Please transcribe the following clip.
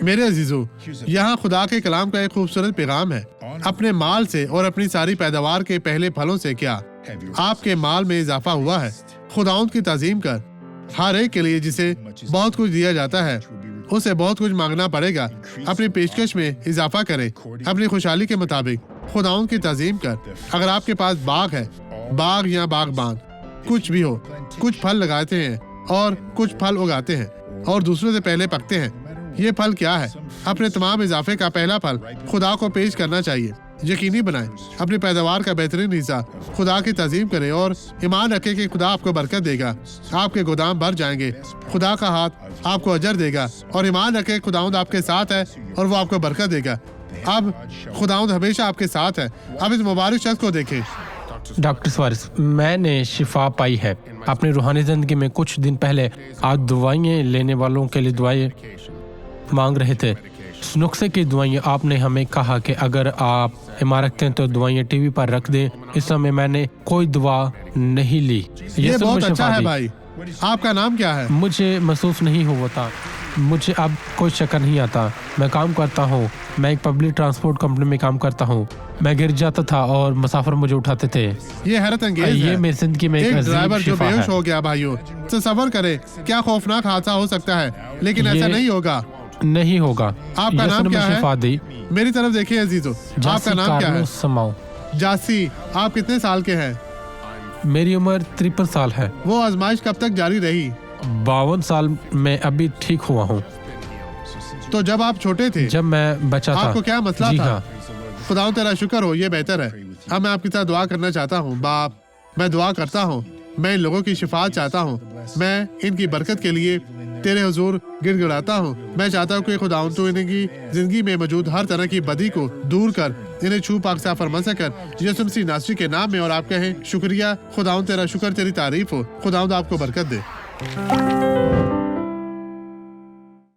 मेरे अजीजों, यहाँ खुदा के कलाम का एक खूबसूरत पैगाम है। अपने माल से और अपनी सारी पैदावार के पहले फलों से क्या आपके माल में इजाफा हुआ है? खुदाउंद की ताजीम कर। हर एक के लिए जिसे बहुत कुछ दिया जाता है उसे बहुत कुछ मांगना पड़ेगा। अपनी पेशकश में इजाफा करे अपनी खुशहाली के मुताबिक। खुदाउंद की ताजीम कर। अगर आपके पास बाग है, बाग या बागबान कुछ भी हो, कुछ फल लगाते हैं और कुछ फल उगाते हैं और दूसरों से पहले पकते हैं, ये फल क्या है? अपने तमाम इजाफे का पहला फल खुदा को पेश करना चाहिए। यकीनी बनाएं अपनी पैदावार का बेहतरीन हिस्सा खुदा की ताजीम करें और ईमान रखें कि खुदा आपको बरकत देगा। आपके गोदाम भर जाएंगे, खुदा का हाथ आपको अजर देगा। और ईमान रखें खुदाउंद आपके साथ है और वो आपको बरकत देगा। अब खुदाउंद हमेशा आपके साथ है। अब इस मुबारक शख्स को देखें। डॉक्टर स्वारिस, मैंने शिफा पाई है अपनी रूहानी जिंदगी में। कुछ दिन पहले आप दवाइयाँ लेने वालों के लिए दुआएं मांग रहे थे, नुस्खे की दवाइयाँ। आपने हमें कहा कि अगर आप ईमान रखते हैं तो दवाइयाँ टीवी पर रख दें। इस समय मैंने कोई दवा नहीं ली। ये बहुत अच्छा है भाई। आपका नाम क्या है? मुझे महसूस नहीं होता, मुझे अब कोई चक्कर नहीं आता। मैं काम करता हूँ, मैं एक पब्लिक ट्रांसपोर्ट कंपनी में काम करता हूँ। मैं गिर जाता था और मुसाफिर मुझे उठाते थे। ये हैरत अंगेज है। ये मेरी जिंदगी में एक अजीब ड्राइवर जो शिफा बेहोश है। हो गया भाइयों, तसव्वुर करें क्या खौफनाक हादसा हो सकता है, लेकिन ऐसा नहीं होगा। नहीं होगा। आपका नाम क्या है? शिफादी। मेरी तरफ देखिए अजीजों, आपका नाम क्या है? समाओ। जासी, आप कितने साल के हैं? मेरी उम्र 53 साल है। वो आजमाइश कब तक जारी रही? 52 साल में अभी ठीक हुआ हूँ। तो जब आप छोटे थे, जब मैं बचा था। आपको क्या मसला जी था? हाँ। खुदाओं तेरा शुक्र हो, ये बेहतर है। अब मैं आपकी तरह दुआ करना चाहता हूँ। बाप, मैं दुआ करता हूँ, मैं इन लोगों की शिफात चाहता हूँ। मैं इनकी बरकत के लिए तेरे हुजूर गिड़गिड़ाता हूँ। मैं चाहता हूँ कि खुदाउन तू इनकी जिंदगी में मौजूद हर तरह की बदी को दूर कर, इन्हें छू पाक साफ फरमा कर यीशु मसीह नासरी के नाम में। और आप कहें शुक्रिया खुदाउन, तेरा शुक्र, तेरी तारीफ हो। खुदाउन आपको बरकत दे।